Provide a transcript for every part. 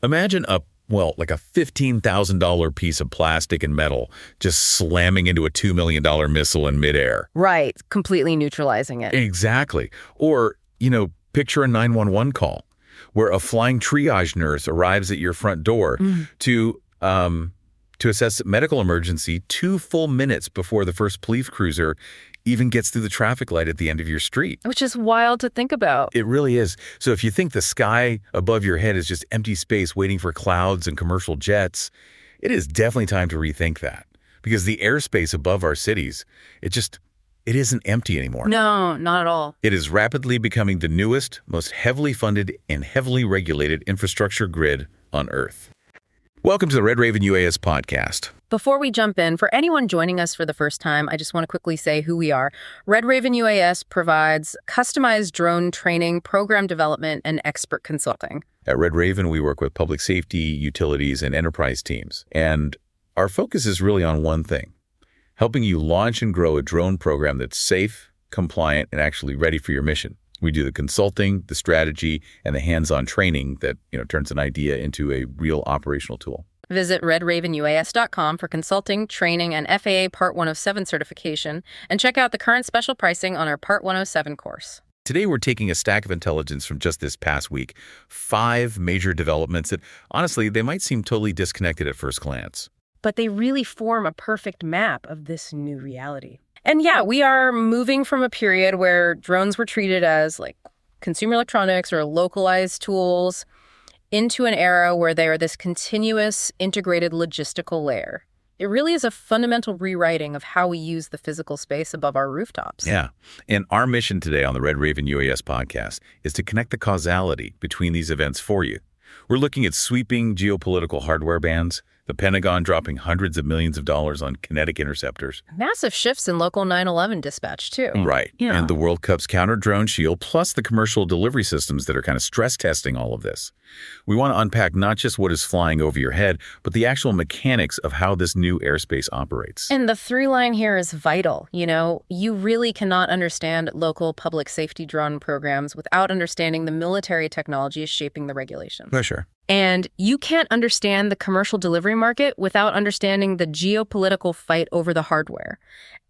Imagine like a $15,000 piece of plastic and metal just slamming into a $2 million missile in midair. Right, completely neutralizing it. Exactly. Or, picture a 911 call where a flying triage nurse arrives at your front door to assess a medical emergency 2 full minutes before the first police cruiser even gets through the traffic light at the end of your street. Which is wild to think about. It really is. So if you think the sky above your head is just empty space waiting for clouds and commercial jets, it is definitely time to rethink that. Because the airspace above our cities, it isn't empty anymore. No, not at all. It is rapidly becoming the newest, most heavily funded and heavily regulated infrastructure grid on Earth. Welcome to the Red Raven UAS podcast. Before we jump in, for anyone joining us for the first time, I just want to quickly say who we are. Red Raven UAS provides customized drone training, program development, and expert consulting. At Red Raven, we work with public safety, utilities, and enterprise teams. And our focus is really on one thing: helping you launch and grow a drone program that's safe, compliant, and actually ready for your mission. We do the consulting, the strategy, and the hands-on training that turns an idea into a real operational tool. Visit redravenuas.com for consulting, training, and FAA Part 107 certification, and check out the current special pricing on our Part 107 course. Today, we're taking a stack of intelligence from just this past week, 5 major developments that, honestly, they might seem totally disconnected at first glance. But they really form a perfect map of this new reality. And yeah, we are moving from a period where drones were treated as like consumer electronics or localized tools into an era where they are this continuous, integrated logistical layer. It really is a fundamental rewriting of how we use the physical space above our rooftops. Yeah. And our mission today on the Red Raven UAS podcast is to connect the causality between these events for you. We're looking at sweeping geopolitical hardware bans, the Pentagon dropping hundreds of millions of dollars on kinetic interceptors. Massive shifts in local 9/11 dispatch, too. Right. Yeah. And the World Cup's counter-drone shield, plus the commercial delivery systems that are kind of stress testing all of this. We want to unpack not just what is flying over your head, but the actual mechanics of how this new airspace operates. And the through line here is vital. You really cannot understand local public safety drone programs without understanding the military technology shaping the regulations. For sure. And you can't understand the commercial delivery market without understanding the geopolitical fight over the hardware.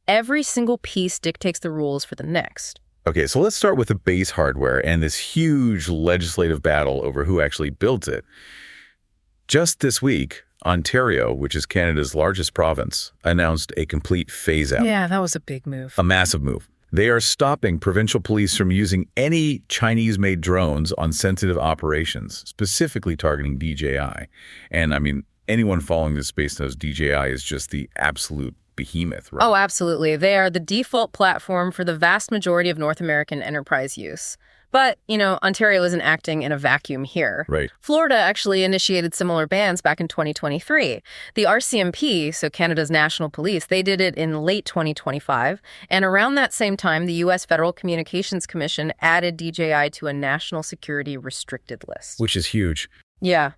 Every single piece dictates the rules for the next. Okay, so let's start with the base hardware and this huge legislative battle over who actually builds it. Just this week, Ontario, which is Canada's largest province, announced a complete phase-out. Yeah, that was a big move. A massive move. They are stopping provincial police from using any Chinese-made drones on sensitive operations, specifically targeting DJI. And anyone following this space knows DJI is just the absolute behemoth, right? Oh, absolutely. They are the default platform for the vast majority of North American enterprise use. But, Ontario isn't acting in a vacuum here. Right. Florida actually initiated similar bans back in 2023. The RCMP, so Canada's National Police, they did it in late 2025. And around that same time, the U.S. Federal Communications Commission added DJI to a national security restricted list. Which is huge. Yeah.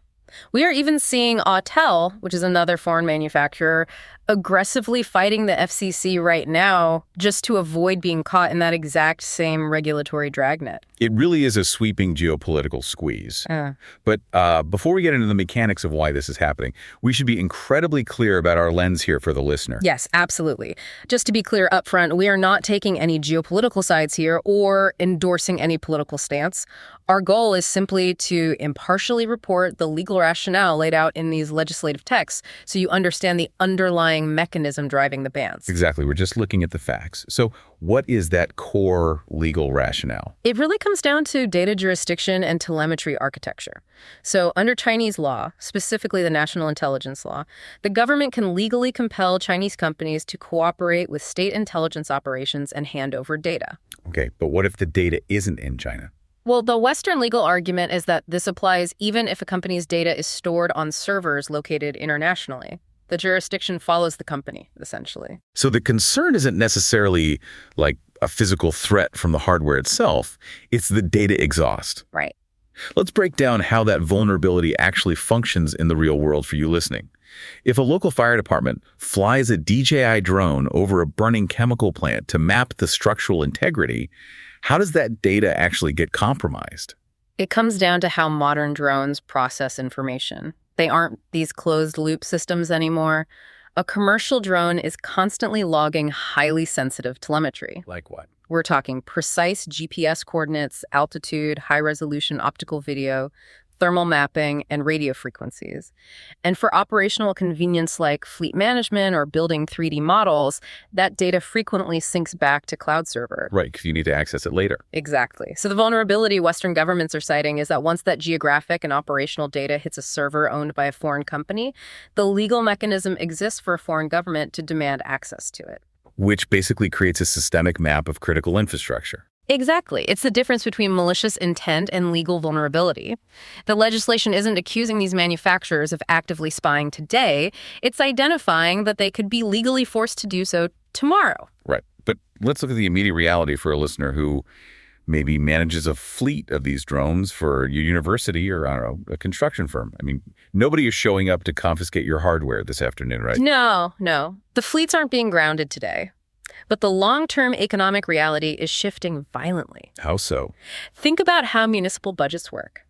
We are even seeing Autel, which is another foreign manufacturer, aggressively fighting the FCC right now just to avoid being caught in that exact same regulatory dragnet. It really is a sweeping geopolitical squeeze. But before we get into the mechanics of why this is happening, we should be incredibly clear about our lens here for the listener. Yes, absolutely. Just to be clear up front, we are not taking any geopolitical sides here or endorsing any political stance. Our goal is simply to impartially report the legal rationale laid out in these legislative texts so you understand the underlying mechanism driving the bans. Exactly. We're just looking at the facts. So what is that core legal rationale? It really comes down to data jurisdiction and telemetry architecture. So under Chinese law, specifically the National Intelligence Law, the government can legally compel Chinese companies to cooperate with state intelligence operations and hand over data. Okay, but what if the data isn't in China? Well, the Western legal argument is that this applies even if a company's data is stored on servers located internationally. The jurisdiction follows the company, essentially. So the concern isn't necessarily like a physical threat from the hardware itself. It's the data exhaust. Right. Let's break down how that vulnerability actually functions in the real world for you listening. If a local fire department flies a DJI drone over a burning chemical plant to map the structural integrity, how does that data actually get compromised? It comes down to how modern drones process information. They aren't these closed-loop systems anymore. A commercial drone is constantly logging highly sensitive telemetry. Like what? We're talking precise GPS coordinates, altitude, high-resolution optical video, thermal mapping, and radio frequencies. And for operational convenience like fleet management or building 3D models, that data frequently syncs back to cloud server. Right, because you need to access it later. Exactly. So the vulnerability Western governments are citing is that once that geographic and operational data hits a server owned by a foreign company, the legal mechanism exists for a foreign government to demand access to it. Which basically creates a systemic map of critical infrastructure. Exactly. It's the difference between malicious intent and legal vulnerability. The legislation isn't accusing these manufacturers of actively spying today. It's identifying that they could be legally forced to do so tomorrow. Right. But let's look at the immediate reality for a listener who maybe manages a fleet of these drones for your university or, I don't know, a construction firm. I mean, nobody is showing up to confiscate your hardware this afternoon, right? No. The fleets aren't being grounded today. But the long-term economic reality is shifting violently. How so? Think about how municipal budgets work.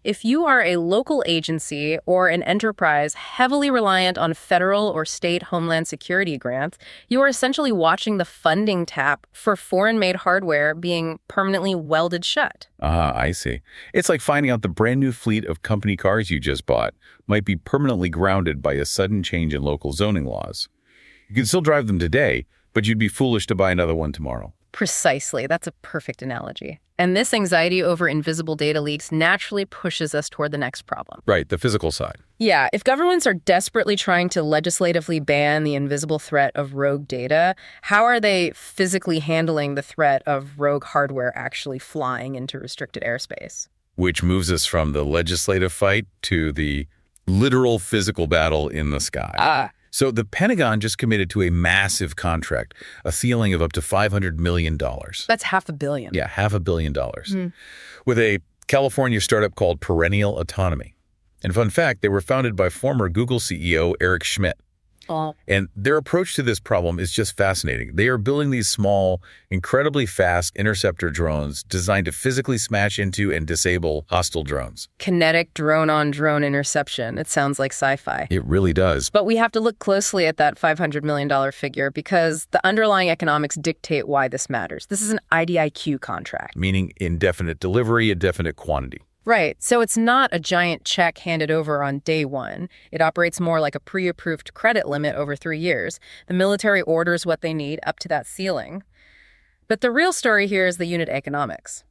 If you are a local agency or an enterprise heavily reliant on federal or state homeland security grants, you are essentially watching the funding tap for foreign-made hardware being permanently welded shut. Ah, I see. It's like finding out the brand new fleet of company cars you just bought might be permanently grounded by a sudden change in local zoning laws. You can still drive them today, but you'd be foolish to buy another one tomorrow. Precisely. That's a perfect analogy. And this anxiety over invisible data leaks naturally pushes us toward the next problem. Right, the physical side. Yeah, if governments are desperately trying to legislatively ban the invisible threat of rogue data, how are they physically handling the threat of rogue hardware actually flying into restricted airspace? Which moves us from the legislative fight to the literal physical battle in the sky. So the Pentagon just committed to a massive contract, a ceiling of up to $500 million. That's $500 million. Yeah, $500 million. With a California startup called Perennial Autonomy. And fun fact, they were founded by former Google CEO Eric Schmidt. Oh. And their approach to this problem is just fascinating. They are building these small, incredibly fast interceptor drones designed to physically smash into and disable hostile drones. Kinetic drone-on-drone interception. It sounds like sci-fi. It really does. But we have to look closely at that $500 million figure because the underlying economics dictate why this matters. This is an IDIQ contract. Meaning indefinite delivery, indefinite quantity. Right. So it's not a giant check handed over on day one. It operates more like a pre-approved credit limit over 3 years. The military orders what they need up to that ceiling. But the real story here is the unit economics.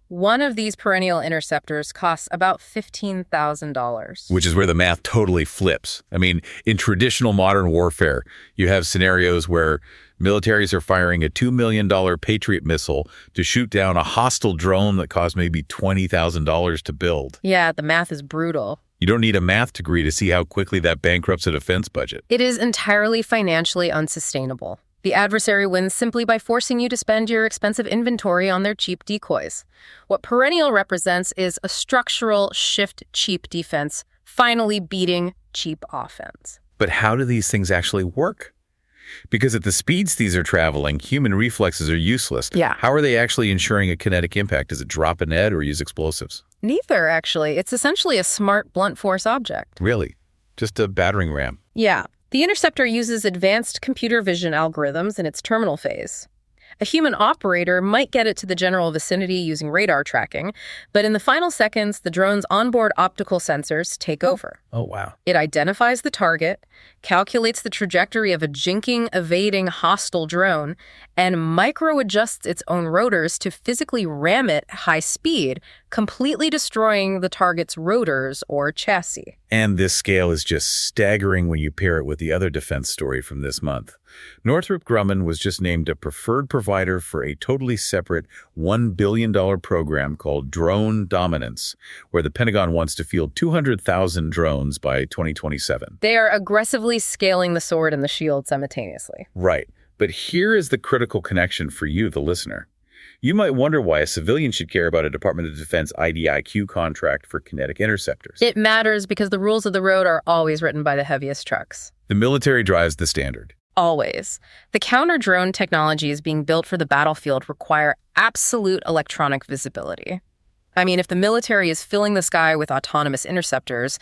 One of these perennial interceptors costs about $15,000. Which is where the math totally flips. I mean, in traditional modern warfare, you have scenarios where militaries are firing a $2 million Patriot missile to shoot down a hostile drone that costs maybe $20,000 to build. Yeah, the math is brutal. You don't need a math degree to see how quickly that bankrupts a defense budget. It is entirely financially unsustainable. The adversary wins simply by forcing you to spend your expensive inventory on their cheap decoys. What Perennial represents is a structural shift cheap defense, finally beating cheap offense. But how do these things actually work? Because at the speeds these are traveling, human reflexes are useless. Yeah. How are they actually ensuring a kinetic impact? Does it drop a net or use explosives? Neither, actually. It's essentially a smart blunt force object. Really? Just a battering ram? Yeah. The interceptor uses advanced computer vision algorithms in its terminal phase. A human operator might get it to the general vicinity using radar tracking, but in the final seconds, the drone's onboard optical sensors take over. Oh, wow. It identifies the target, calculates the trajectory of a jinking, evading hostile drone, and micro-adjusts its own rotors to physically ram it at high speed, completely destroying the target's rotors or chassis. And this scale is just staggering when you pair it with the other defense story from this month. Northrop Grumman was just named a preferred provider for a totally separate $1 billion program called Drone Dominance, where the Pentagon wants to field 200,000 drones by 2027. They are aggressively scaling the sword and the shield simultaneously. Right. But here is the critical connection for you, the listener. You might wonder why a civilian should care about a Department of Defense IDIQ contract for kinetic interceptors. It matters because the rules of the road are always written by the heaviest trucks. The military drives the standard. Always. The counter-drone technologies being built for the battlefield require absolute electronic visibility. I mean, if the military is filling the sky with autonomous interceptors,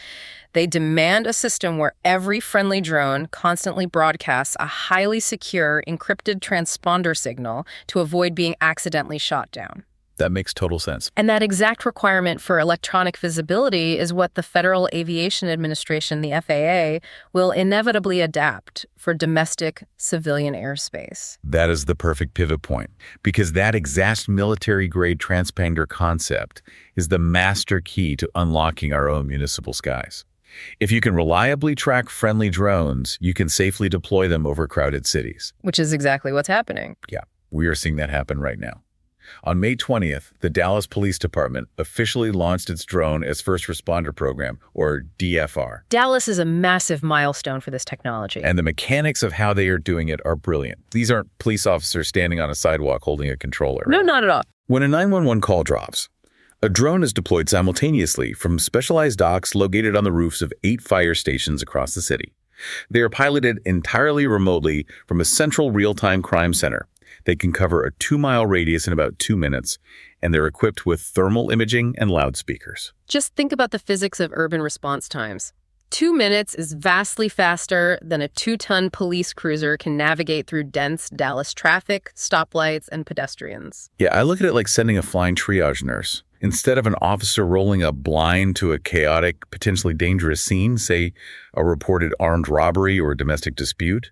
they demand a system where every friendly drone constantly broadcasts a highly secure, encrypted transponder signal to avoid being accidentally shot down. That makes total sense. And that exact requirement for electronic visibility is what the Federal Aviation Administration, the FAA, will inevitably adapt for domestic civilian airspace. That is the perfect pivot point, because that exact military-grade transponder concept is the master key to unlocking our own municipal skies. If you can reliably track friendly drones, you can safely deploy them over crowded cities. Which is exactly what's happening. Yeah, we are seeing that happen right now. On May 20th, the Dallas Police Department officially launched its Drone as First Responder Program, or DFR. Dallas is a massive milestone for this technology. And the mechanics of how they are doing it are brilliant. These aren't police officers standing on a sidewalk holding a controller. No, not at all. When a 911 call drops, a drone is deployed simultaneously from specialized docks located on the roofs of 8 fire stations across the city. They are piloted entirely remotely from a central real-time crime center. They can cover a 2-mile radius in about 2 minutes, and they're equipped with thermal imaging and loudspeakers. Just think about the physics of urban response times. 2 minutes is vastly faster than a 2-ton police cruiser can navigate through dense Dallas traffic, stoplights, and pedestrians. Yeah, I look at it like sending a flying triage nurse. Instead of an officer rolling up blind to a chaotic, potentially dangerous scene, say a reported armed robbery or a domestic dispute,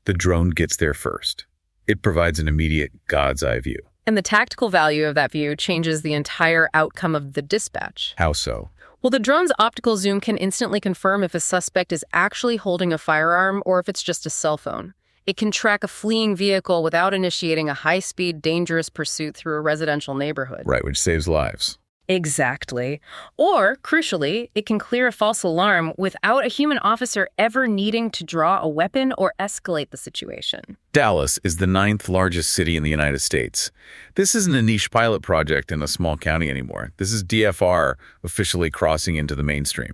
the drone gets there first. It provides an immediate God's eye view. And the tactical value of that view changes the entire outcome of the dispatch. How so? Well, the drone's optical zoom can instantly confirm if a suspect is actually holding a firearm or if it's just a cell phone. It can track a fleeing vehicle without initiating a high-speed, dangerous pursuit through a residential neighborhood. Right, which saves lives. Exactly. Or, crucially, it can clear a false alarm without a human officer ever needing to draw a weapon or escalate the situation. Dallas is the 9th largest city in the United States. This isn't a niche pilot project in a small county anymore. This is DFR officially crossing into the mainstream.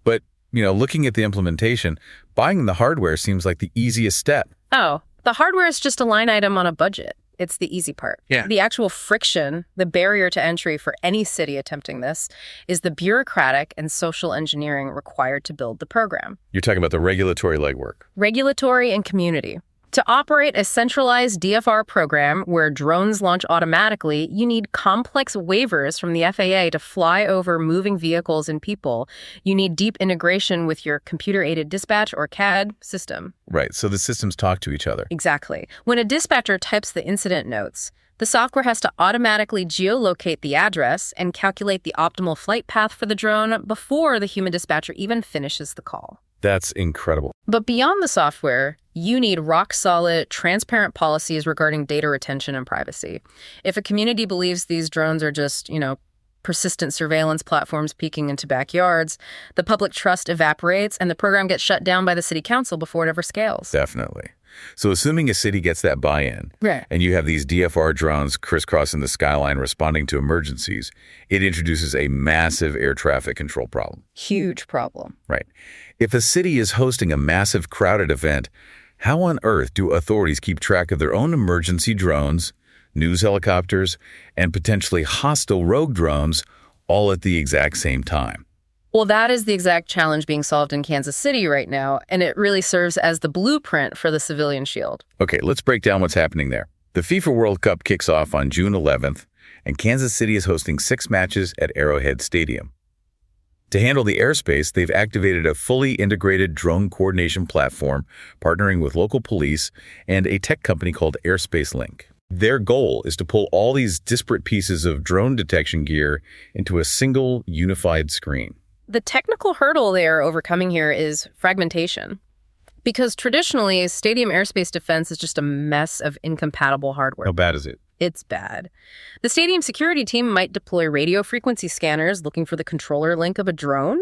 But, looking at the implementation, buying the hardware seems like the easiest step. Oh, the hardware is just a line item on a budget. It's the easy part. Yeah. The actual friction, the barrier to entry for any city attempting this, is the bureaucratic and social engineering required to build the program. You're talking about the regulatory legwork. Regulatory and community. To operate a centralized DFR program where drones launch automatically, you need complex waivers from the FAA to fly over moving vehicles and people. You need deep integration with your computer-aided dispatch or CAD system. Right, so the systems talk to each other. Exactly. When a dispatcher types the incident notes, the software has to automatically geolocate the address and calculate the optimal flight path for the drone before the human dispatcher even finishes the call. That's incredible. But beyond the software, you need rock-solid, transparent policies regarding data retention and privacy. If a community believes these drones are just, persistent surveillance platforms peeking into backyards, the public trust evaporates and the program gets shut down by the city council before it ever scales. Definitely. So assuming a city gets that buy-in, Right. and you have these DFR drones crisscrossing the skyline responding to emergencies, it introduces a massive air traffic control problem. Huge problem. Right. If a city is hosting a massive crowded event, how on earth do authorities keep track of their own emergency drones, news helicopters, and potentially hostile rogue drones all at the exact same time? Well, that is the exact challenge being solved in Kansas City right now, and it really serves as the blueprint for the civilian shield. Okay, let's break down what's happening there. The FIFA World Cup kicks off on June 11th, and Kansas City is hosting 6 matches at Arrowhead Stadium. To handle the airspace, they've activated a fully integrated drone coordination platform, partnering with local police and a tech company called Airspace Link. Their goal is to pull all these disparate pieces of drone detection gear into a single unified screen. The technical hurdle they are overcoming here is fragmentation. Because traditionally, stadium airspace defense is just a mess of incompatible hardware. How bad is it? It's bad. The stadium security team might deploy radio frequency scanners looking for the controller link of a drone.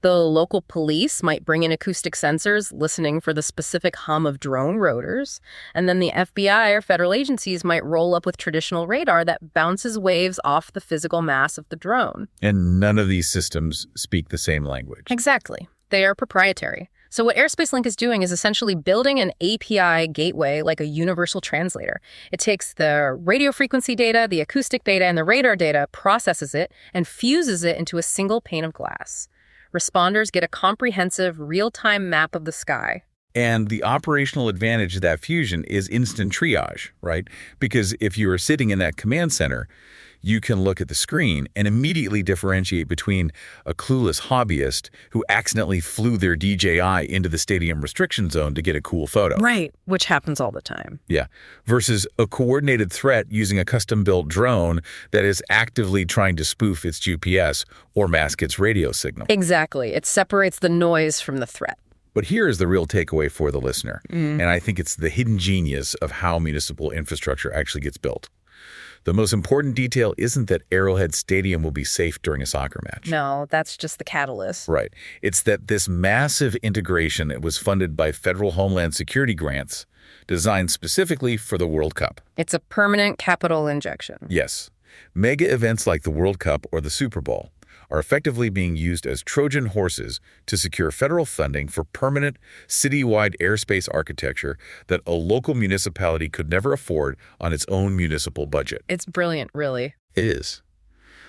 The local police might bring in acoustic sensors listening for the specific hum of drone rotors. And then the FBI or federal agencies might roll up with traditional radar that bounces waves off the physical mass of the drone. And none of these systems speak the same language. Exactly. They are proprietary. So what Airspace Link is doing is essentially building an API gateway, like a universal translator. It takes the radio frequency data, the acoustic data, and the radar data, processes it, and fuses it into a single pane of glass. Responders get a comprehensive, real-time map of the sky. And the operational advantage of that fusion is instant triage, right? Because if you are sitting in that command center, you can look at the screen and immediately differentiate between a clueless hobbyist who accidentally flew their DJI into the stadium restriction zone to get a cool photo. Right, which happens all the time. Yeah, versus a coordinated threat using a custom-built drone that is actively trying to spoof its GPS or mask its radio signal. Exactly. It separates the noise from the threat. But here is the real takeaway for the listener, and I think it's the hidden genius of how municipal infrastructure actually gets built. The most important detail isn't that Arrowhead Stadium will be safe during a soccer match. No, that's just the catalyst. Right. It's that this massive integration that was funded by federal Homeland Security grants designed specifically for the World Cup. It's a permanent capital injection. Yes. Mega events like the World Cup or the Super Bowl are effectively being used as Trojan horses to secure federal funding for permanent, citywide airspace architecture that a local municipality could never afford on its own municipal budget. It's brilliant, really. It is.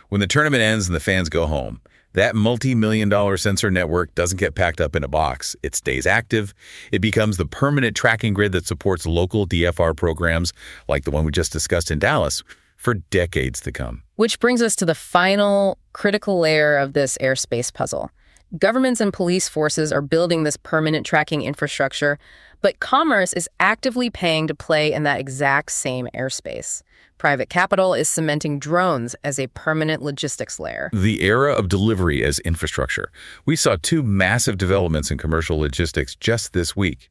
When the tournament ends and the fans go home, that multi-million-dollar sensor network doesn't get packed up in a box. It stays active. It becomes the permanent tracking grid that supports local DFR programs like the one we just discussed in Dallas for decades to come. Which brings us to the final critical layer of this airspace puzzle. Governments and police forces are building this permanent tracking infrastructure, but commerce is actively paying to play in that exact same airspace. Private capital is cementing drones as a permanent logistics layer. The era of delivery as infrastructure. We saw two massive developments in commercial logistics just this week.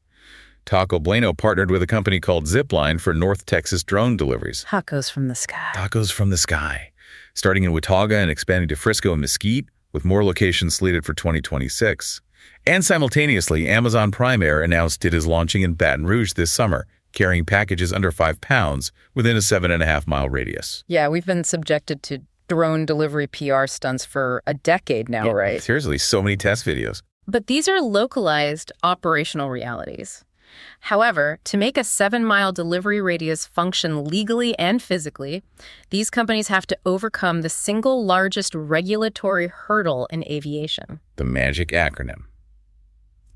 Taco Bueno partnered with a company called Zipline for North Texas drone deliveries. Tacos from the sky. Tacos from the sky. Starting in Watauga and expanding to Frisco and Mesquite, with more locations slated for 2026. And simultaneously, Amazon Prime Air announced it is launching in Baton Rouge this summer, carrying packages under 5 pounds within a 7.5-mile radius. Yeah, we've been subjected to drone delivery PR stunts for a decade now, right? Seriously, so many test videos. But these are localized operational realities. However, to make a 7-mile delivery radius function legally and physically, these companies have to overcome the single largest regulatory hurdle in aviation. The magic acronym.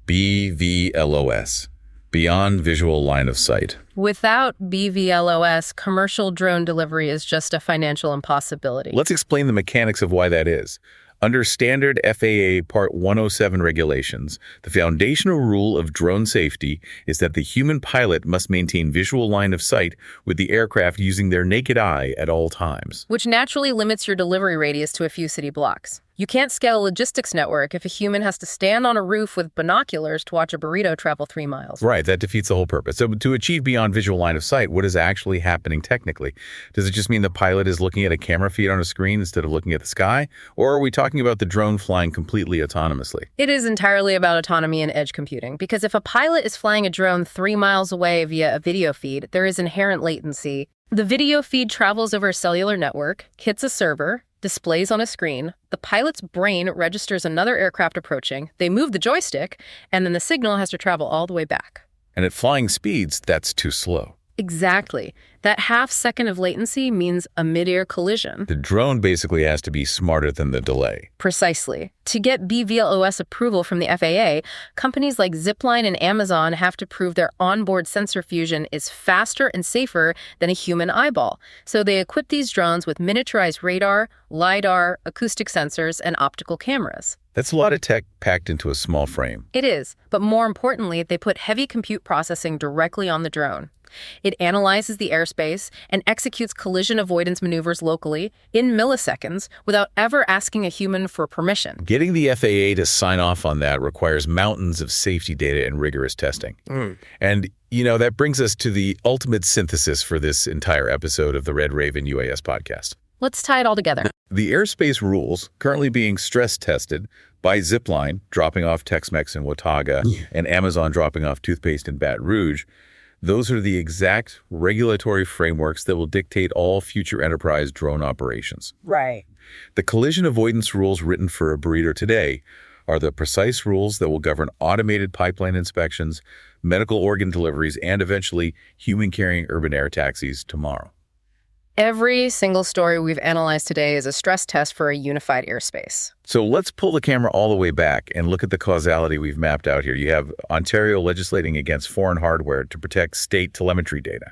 BVLOS. Beyond Visual Line of Sight. Without BVLOS, commercial drone delivery is just a financial impossibility. Let's explain the mechanics of why that is. Under standard FAA Part 107 regulations, the foundational rule of drone safety is that the human pilot must maintain visual line of sight with the aircraft using their naked eye at all times. Which naturally limits your delivery radius to a few city blocks. You can't scale a logistics network if a human has to stand on a roof with binoculars to watch a burrito travel 3 miles. Right, that defeats the whole purpose. So to achieve beyond visual line of sight, what is actually happening technically? Does it just mean the pilot is looking at a camera feed on a screen instead of looking at the sky? Or are we talking about the drone flying completely autonomously? It is entirely about autonomy and edge computing, because if a pilot is flying a drone 3 miles away via a video feed, there is inherent latency. The video feed travels over a cellular network, hits a server, displays on a screen, the pilot's brain registers another aircraft approaching, they move the joystick, and then the signal has to travel all the way back. And at flying speeds, that's too slow. Exactly. That half second of latency means a mid-air collision. The drone basically has to be smarter than the delay. Precisely. To get BVLOS approval from the FAA, companies like Zipline and Amazon have to prove their onboard sensor fusion is faster and safer than a human eyeball. So they equip these drones with miniaturized radar, LiDAR, acoustic sensors, and optical cameras. That's a lot of tech packed into a small frame. It is, but more importantly, they put heavy compute processing directly on the drone. It analyzes the airspace and executes collision avoidance maneuvers locally in milliseconds without ever asking a human for permission. Getting the FAA to sign off on that requires mountains of safety data and rigorous testing. And, that brings us to the ultimate synthesis for this entire episode of the Red Raven UAS podcast. Let's tie it all together. The airspace rules currently being stress tested by Zipline, dropping off Tex-Mex in Watauga, and Amazon dropping off toothpaste in Baton Rouge. Those are the exact regulatory frameworks that will dictate all future enterprise drone operations. Right. The collision avoidance rules written for a burrito today are the precise rules that will govern automated pipeline inspections, medical organ deliveries, and eventually human-carrying urban air taxis tomorrow. Every single story we've analyzed today is a stress test for a unified airspace. So let's pull the camera all the way back and look at the causality we've mapped out here. You have Ontario legislating against foreign hardware to protect state telemetry data.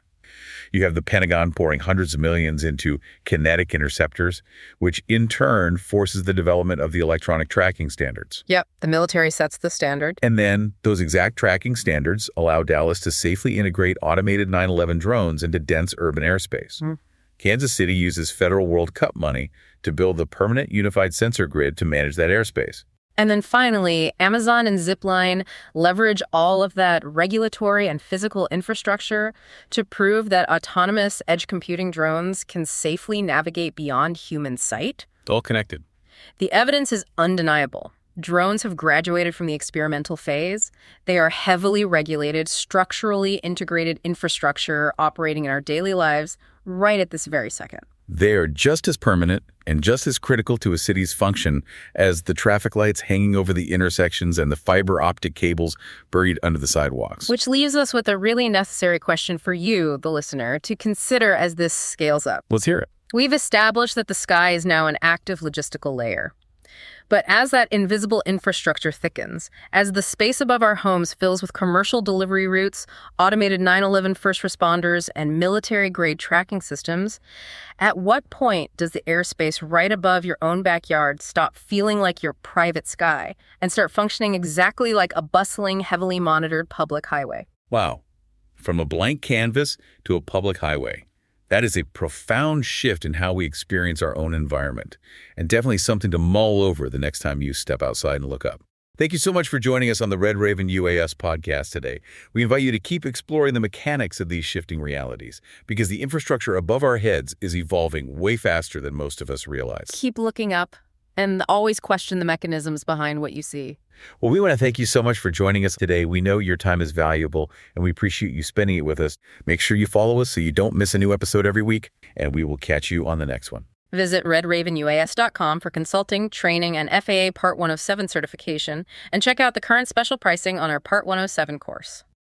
You have the Pentagon pouring hundreds of millions into kinetic interceptors, which in turn forces the development of the electronic tracking standards. Yep, the military sets the standard. And then those exact tracking standards allow Dallas to safely integrate automated 9/11 drones into dense urban airspace. Kansas City uses federal World Cup money to build the permanent unified sensor grid to manage that airspace. And then finally, Amazon and Zipline leverage all of that regulatory and physical infrastructure to prove that autonomous edge computing drones can safely navigate beyond human sight. It's all connected. The evidence is undeniable. Drones have graduated from the experimental phase. They are heavily regulated, structurally integrated infrastructure operating in our daily lives right at this very second. They are just as permanent and just as critical to a city's function as the traffic lights hanging over the intersections and the fiber optic cables buried under the sidewalks. Which leaves us with a really necessary question for you, the listener, to consider as this scales up. Let's hear it. We've established that the sky is now an active logistical layer. But as that invisible infrastructure thickens, as the space above our homes fills with commercial delivery routes, automated 9/11 first responders, and military-grade tracking systems, at what point does the airspace right above your own backyard stop feeling like your private sky and start functioning exactly like a bustling, heavily monitored public highway? Wow. From a blank canvas to a public highway. That is a profound shift in how we experience our own environment, and definitely something to mull over the next time you step outside and look up. Thank you so much for joining us on the Red Raven UAS podcast today. We invite you to keep exploring the mechanics of these shifting realities, because the infrastructure above our heads is evolving way faster than most of us realize. Keep looking up and always question the mechanisms behind what you see. Well, we want to thank you so much for joining us today. We know your time is valuable, and we appreciate you spending it with us. Make sure you follow us so you don't miss a new episode every week, and we will catch you on the next one. Visit redravenuas.com for consulting, training, and FAA Part 107 certification, and check out the current special pricing on our Part 107 course.